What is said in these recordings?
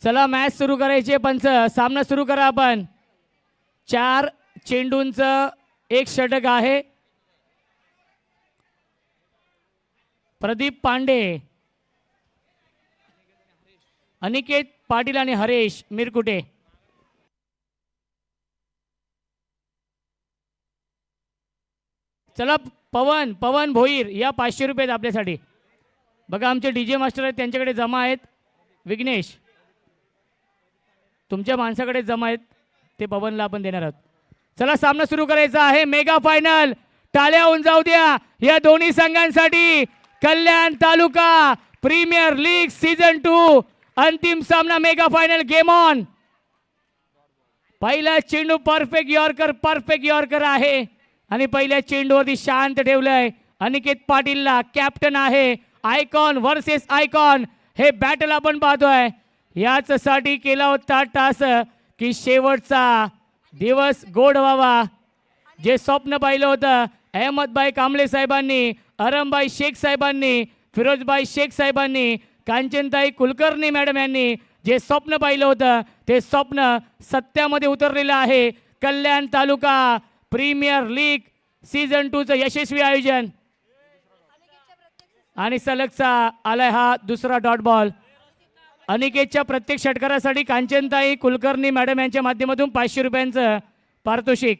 चला मॅच सुरू करायची पंच. सामना सुरू करा आपण. 4 चेंडूंचं 1 षटक आहे. प्रदीप पांडे, अनिकेत पाटील आणि हरेश मिरकुटे. चला पवन भोईर या 500 रुपये आपल्यासाठी. बघा आमचे डीजे मास्टर आहेत त्यांच्याकडे जमा आहेत. विघ्नेश तुमच्या माणसाकडे जमा आहेत ते पवनला आपण देणार आहोत. चला सामना सुरू करायचा आहे. Mega final. टाळ्या होऊन जाऊ द्या या दोन्ही संघांसाठी. कल्याण तालुका प्रीमियर लीग सीझन 2 अंतिम सामना मेगा फायनल. Game on. पहिला चेंडू परफेक्ट यॉर्कर आहे आणि पहिल्या चेंडूवरती शांत ठेवलंय. अनिकेत पाटीलला कॅप्टन आहे. आयकॉन वर्सेस आयकॉन हे बॅटल आपण पाहतोय. याच साठी केला होता टास की शेवटचा दिवस गोड व्हावा. जे स्वप्न पाहिलं होतं अहमदभाई कांबळे साहेबांनी, अरमभाई शेख साहेबांनी, फिरोजभाई शेख साहेबांनी, कांचनताई कुलकर्णी मॅडम यांनी जे स्वप्न पाहिलं होतं ते स्वप्न सत्यामध्ये उतरलेलं आहे. कल्याण तालुका प्रीमियर लीग सीझन 2 चं यशस्वी आयोजन आणि सलगचा आलाय हा दुसरा डॉट बॉल. अनिकेतच्या प्रत्येक षटकारासाठी कांचनताई कुलकर्णी मॅडम यांच्या माध्यमातून 500 रुपयांचं पारितोषिक.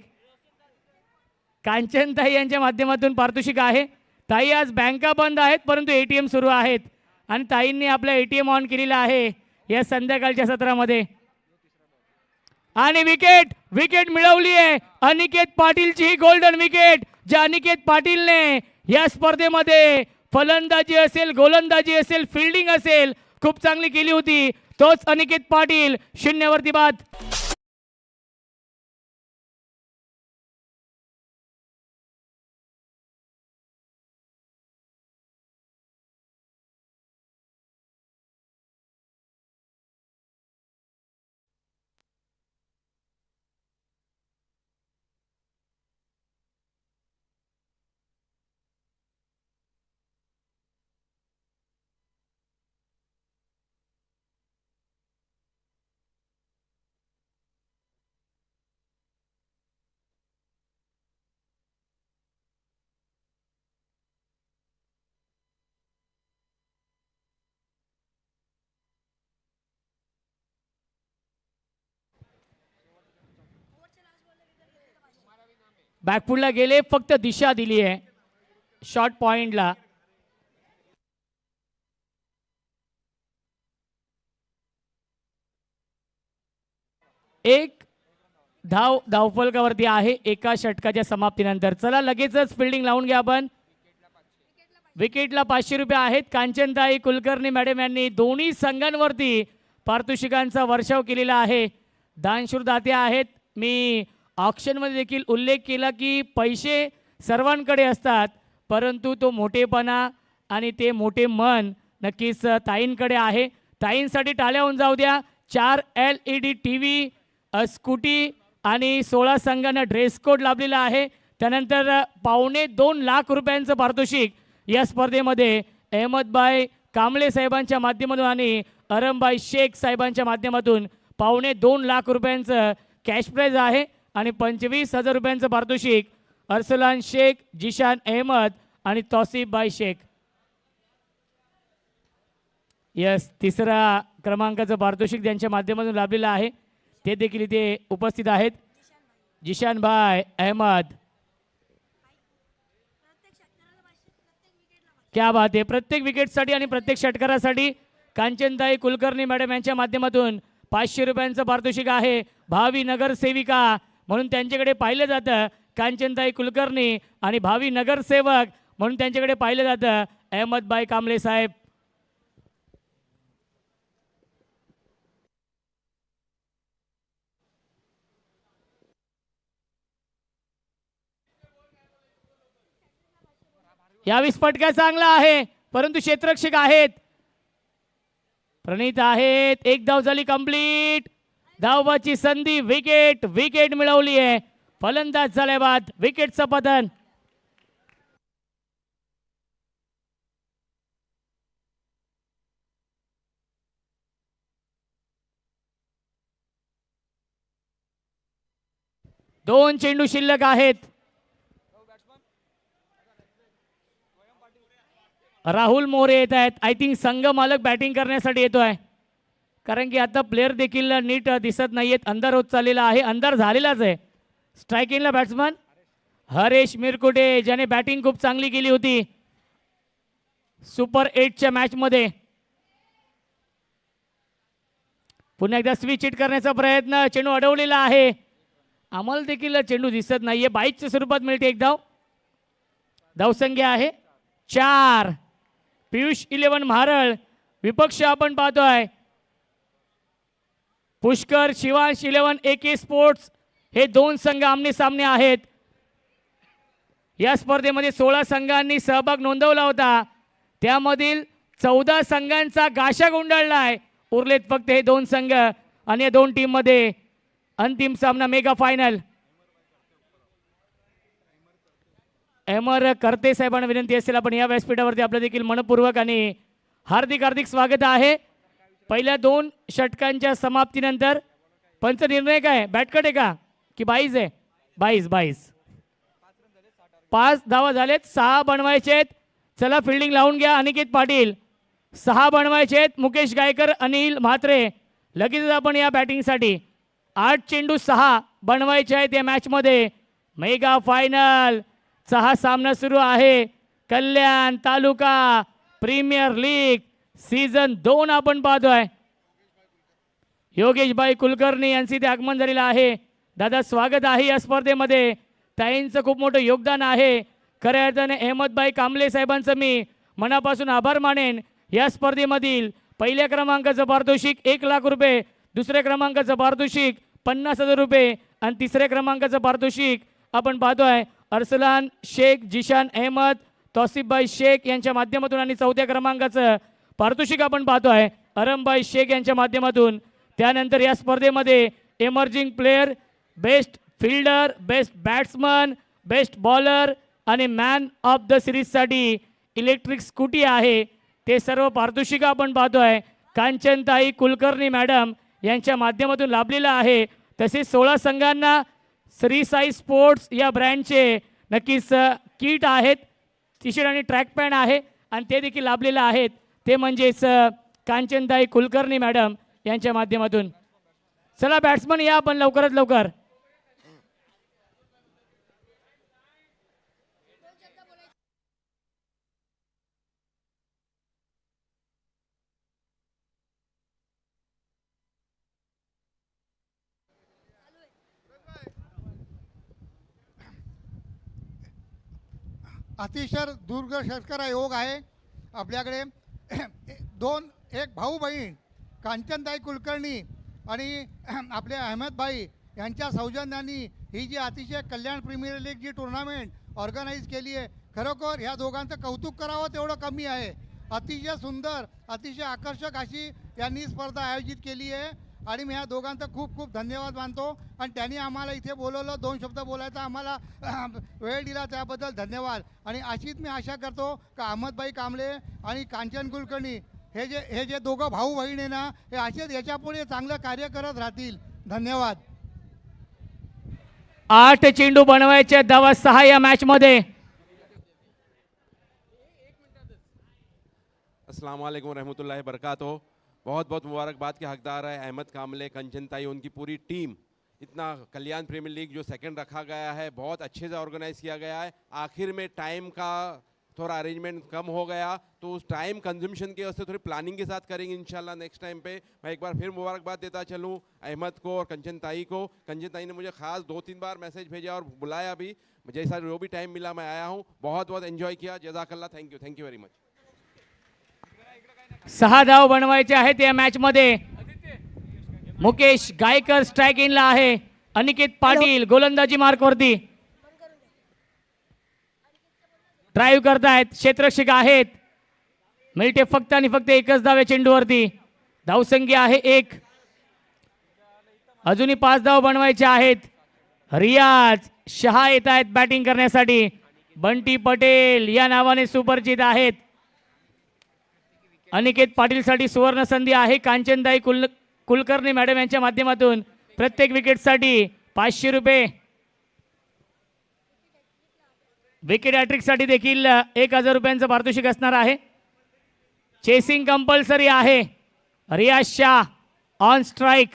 कांचनताई यांच्या माध्यमातून पारितोषिक आहे. ताई आज बँका बंद आहेत परंतु ATM सुरू आहेत आणि ताईंनी आपला ATM ऑन केलेला आहे या संध्याकाळच्या सत्रामध्ये. आणि विकेट मिळवली आहे अनिकेत पाटीलची ही गोल्डन विकेट. ज्या अनिकेत पाटीलने या स्पर्धेमध्ये फलंदाजी असेल, गोलंदाजी असेल, फिल्डिंग असेल खूप चांगली केली होती. तोच अनिकेत पाटील. 0 वरती बाद. बॅकफुटला गेले, फक्त दिशा दिली आहे शॉर्ट पॉइंटला. एक धावफलकावरती आहे एका षटकाच्या समाप्तीनंतर. चला लगेचच फिल्डिंग लावून घ्या आपण. विकेटला 500 रुपये आहेत. कांचनताई कुलकर्णी मॅडम यांनी दोन्ही संघांवरती पारितोषिकांचा वर्षाव केलेला आहे. दानशूर दाते आहेत. मी ऑक्शनमध्ये देखील उल्लेख केला की पैसे सर्वांकडे असतात परंतु तो मोठेपणा आणि ते मोठे मन नक्कीच ताईंकडे आहे. ताईंसाठी टाळ्या होऊन जाऊ द्या. 4 LED TV, स्कूटी आणि 16 संघांना ड्रेस कोड लाभलेला आहे. त्यानंतर 2.25 लाख रुपयांचं पारितोषिक या स्पर्धेमध्ये अहमदभाई कांबळे साहेबांच्या माध्यमातून आणि अरमभाई शेख साहेबांच्या माध्यमातून 2.25 लाख रुपयांचं कॅश प्राइज आहे आणि 25,000 रुपयांचं पारितोषिक अर्सलान शेख, जिशान अहमद आणि तौसिफ भाई शेख. यस, तिसरा क्रमांकाचं पारितोषिक त्यांच्या माध्यमातून लाभलेलं आहे. ते देखील इथे उपस्थित आहेत. जिशान भाई अहमद. क्या बात आहे. प्रत्येक विकेटसाठी आणि प्रत्येक षटकारासाठी कांचनताई कुलकर्णी मॅडम यांच्या माध्यमातून 500 रुपयांचं पारितोषिक आहे. भावी नगरसेविका म्हणून त्यांच्याकडे पाहिलं जातं कांचनताई कुलकर्णी आणि भावी नगरसेवक म्हणून त्यांच्याकडे पाहिलं जातं अहमदभाई कांबळे साहेब. यावेळी फटका चांगला आहे परंतु क्षेत्ररक्षक आहेत. प्रणीत आहेत. 1 धाव झाली कंप्लीट. धावबाची संधी. विकेट मिळवली आहे. फलंदाज झाल्या बाद. विकेटचं पतन. 2 चेंडू शिल्लक आहेत. राहुल मोरे येत आहेत. आय थिंक संघ मालक बॅटिंग करण्यासाठी येतोय, कारण की आता प्लेयर देखील नीट दिसत नाहीयेत. अंधार होत चाललेला आहे, अंधार झालेलाच आहे. स्ट्रायकिंगला बॅट्समन हरेश मिरकुटे, ज्याने बॅटिंग खूप चांगली केली होती सुपर 8च्या मॅच मध्ये. पुन्हा एकदा स्विच हिट करण्याचा प्रयत्न, चेंडू अडवलेला आहे. आम्हाला देखील चेंडू दिसत नाहीये. 22च्या स्वरूपात मिळते एक धाव. धावसंख्या आहे 4. पियुष 11 महारळ. विपक्ष आपण पाहतोय पुष्कर, शिवांश 11 AK स्पोर्ट्स. हे 2 संघ आमने सामने आहेत. या स्पर्धेमध्ये 16 संघांनी सहभाग नोंदवला होता, त्यामधील 14 संघांचा गाशा गुंडाळलाय. उरलेत फक्त हे 2 संघ आणि या 2 टीम मध्ये अंतिम सामना, मेगा फायनल. एमर करते साहेबांना विनंती असेल आपण या व्यासपीठावरती आपलं देखील मनपूर्वक आणि हार्दिक हार्दिक स्वागत आहे. पहिल्या 2 षटकांच्या समाप्तीनंतर पंच निर्णय काय, बॅटकट आहे का की 22 आहे? 22. 5 धावा झालेत, 6 बनवायचे आहेत. चला फिल्डिंग लावून घ्या. अनिकेत पाटील 6 बनवायचे आहेत. मुकेश गायकर, अनिल म्हात्रे लगेच आपण या बॅटिंगसाठी. 8 चेंडू 6 बनवायचे आहेत या मॅचमध्ये. मेगा फायनल चा हा सामना सुरू आहे. कल्याण तालुका प्रीमियर लीग सीझन 2 आपण पाहतोय. योगेशभाई कुलकर्णी यांचे ते आगमन झालेलं आहे. दादा स्वागत आहे या स्पर्धेमध्ये. ताईंचं खूप मोठं योगदान आहे. खऱ्या अर्थाने अहमदभाई कांबळे साहेबांचं मी मनापासून आभार मानेन. या स्पर्धेमधील पहिल्या क्रमांकाचं पारितोषिक 1 लाख रुपये, दुसऱ्या क्रमांकाचं पारितोषिक 50,000 रुपये आणि तिसऱ्या क्रमांकाचं पारितोषिक आपण पाहतोय अरसलान शेख, जिशान अहमद, तौसिफभाई शेख यांच्या माध्यमातून आणि चौथ्या क्रमांकाचं पारितोषिक आपण पाहतोय अरमभाई शेख यांच्या माध्यमातून. त्यानंतर या स्पर्धेमध्ये emerging player, best fielder, best batsman, best bowler आणि मॅन ऑफ द सिरीजसाठी इलेक्ट्रिक स्कूटी आहे. ते सर्व पारितोषिक आपण पाहतोय कांचनताई कुलकर्णी मॅडम यांच्या माध्यमातून लाभलेलं आहे. तसेच 16 संघांना श्री साई स्पोर्ट्स या ब्रँडचे नक्कीच किट आहेत, टी शर्ट आणि ट्रॅक पॅन्ट आहे आणि ते देखील लाभलेलं आहेत. ते म्हणजेच कांचनताई कुलकर्णी मॅडम यांच्या माध्यमातून. चला बॅट्समन या आपण लवकरात लवकर. अतिशय दुर्गशस्कर योग आहे आपल्याकडे. एक भाऊ बहीण कांचनताई कुलकर्णी आणि आपले अहमदभाई यांच्या सौजन्याने ही जी अतिशय कल्याण प्रीमियर लीग जी टुर्नामेंट ऑर्गनाईज केली आहे, खरोखर ह्या दोघांचं कौतुक करावं तेवढं कमी आहे. अतिशय सुंदर, अतिशय आकर्षक अशी यांनी स्पर्धा आयोजित केली आहे आणि मी ह्या दोघांचा खूप खूप धन्यवाद मानतो. आणि त्यांनी आम्हाला इथे बोलवलं, 2 शब्द बोलायचा आम्हाला वेळ दिला, त्याबद्दल धन्यवाद. आणि अशीच मी आशा करतो का अहमदभाई कांबळे आणि कांचन कुलकर्णी हे जे दोघं भाऊ बहीण आहे ना, हे असेच याच्यापुढे चांगलं कार्य करत राहतील. धन्यवाद. 8 चेंडू बनवायचे, धावा 6 या मॅच मध्ये. अस्सलाम वालेकुम रहमतुल्लाहि बरकातहू. बहुत बहुत मुबारकबाद के हकदार है अहमद कामले, कंचनताई, उनकी पूरी टीम. इतना कल्याण प्रीमियर लीग जो सेकंड रखा गया है बहुत अच्छे से ऑर्गेनाइज किया गया है. आखिर में टाइम का थोड़ा अरेंजमेंट कम हो गया, तो उस टाइम कंज्यूमशन की वजह से थोड़ी प्लानिंग के साथ करेंगे इंशाल्लाह नेक्स्ट टाइम पे. मैं एक बार फिर मुबारकबाद देता चलूँ अहमद को और कंचनताई को. कंचनताई ने मुझे खास 2-3 बार मैसेज भेजा और बुलाया भी. जैसा जो भी टाइम मिला मैं आया हूँ. बहुत बहुत एंजॉय किया. जज़ाकल्लाह. Thank you very much. 6 धाव बनवायचे आहेत या मॅच मध्ये. मुकेश गायकर स्ट्राइक इनला आहे. अनिकेत पाटील गोलंदाजी मार्कवरती ड्राईव्ह करतायत. क्षेत्ररक्षक आहेत. मिळते फक्त आणि फक्त एकच धाव या चेंडूवरती. धावसंख्या आहे 1. अजूनही 5 धाव बनवायचे आहेत. रियाज शहा येत आहेत बॅटिंग करण्यासाठी. बंटी पटेल या नावाने सुपरिचित आहेत. अनिकेत पाटीलसाठी सुवर्ण संधी आहे. कांचनताई कुलकर्णी मॅडम यांच्या माध्यमातून प्रत्येक विकेटसाठी 500 रुपये. विकेट हॅट्रिक साठी देखील 1000 रुपयांचं पारितोषिक असणार आहे. चेसिंग कंपल्सरी आहे. रियाज शाह ऑन स्ट्राइक.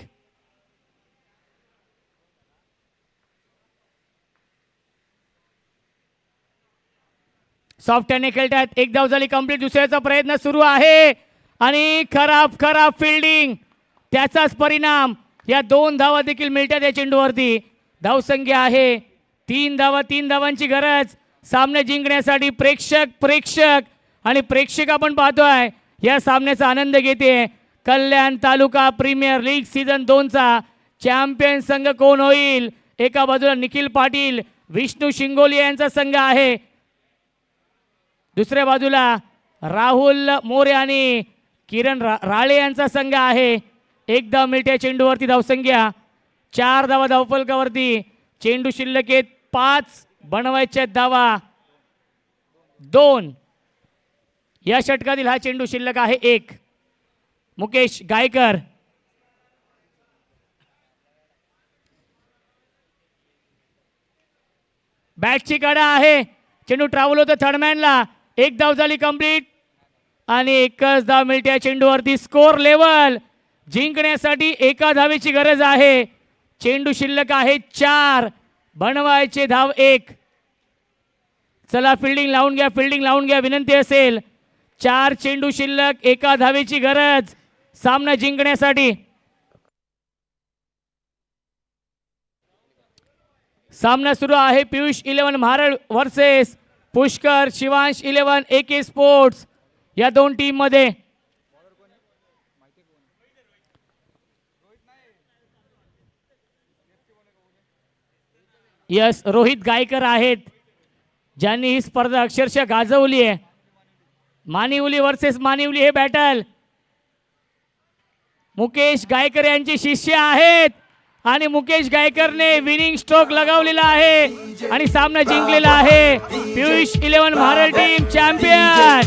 सॉफ्ट हँडने खेळतात. एक धाव झाली कंप्लीट. दुसऱ्याचा प्रयत्न सुरू आहे आणि खराब फिल्डिंग. त्याचाच परिणाम. या 2 धावा देखील मिळतात या चेंडूवरती. धावसंख्या आहे 3 धावा. 3 धावांची गरज सामने जिंकण्यासाठी. प्रेक्षक आणि प्रेक्षक आपण पाहतोय या सामन्याचा आनंद घेते. कल्याण तालुका प्रीमियर लीग सीझन 2 चा चॅम्पियन संघ कोण होईल? एका बाजूला निखिल पाटील, विष्णू शिंगोलिया यांचा संघ आहे. दुसऱ्या बाजूला राहुल मोरे आणि किरण राळे यांचा संघ आहे. 1 धाव मिळते चेंडूवरती. धावसंख्या 4 धावा धावफलकावरती. चेंडू शिल्लक आहेत 5. बनवायच्या धावा 2. या षटकातील हा चेंडू शिल्लक आहे 1. मुकेश गायकर. बॅटची कडा आहे. चेंडू ट्रॅव्हल होतो थर्डमॅनला. 1 धाव झाली कंप्लीट आणि 1च धाव मिळते चेंडूवरती. Score level. जिंकण्यासाठी 1 धावेची गरज आहे. चेंडू शिल्लक आहे 4. बनवायचे धाव 1. चला फिल्डिंग लावून घ्या विनंती असेल. 4 चेंडू शिल्लक. 1 धावेची गरज सामना जिंकण्यासाठी. सामना सुरू आहे. Piyush 11 Maharal versus Pushkar Shivansh 11 AK sports या 2 टीम मध्ये. यस, रोहित गायकर आहेत ज्यांनी ही स्पर्धा अक्षरशः गाजवली आहे. मानिवली वर्सेस मानिवली हे बॅटल. मुकेश गायकर यांचे शिष्य आहेत आणि मुकेश गायकरने विनिंग स्ट्रोक लगावलेला आहे आणि सामना जिंकलेला आहे. Piyush 11 Maharal team champion.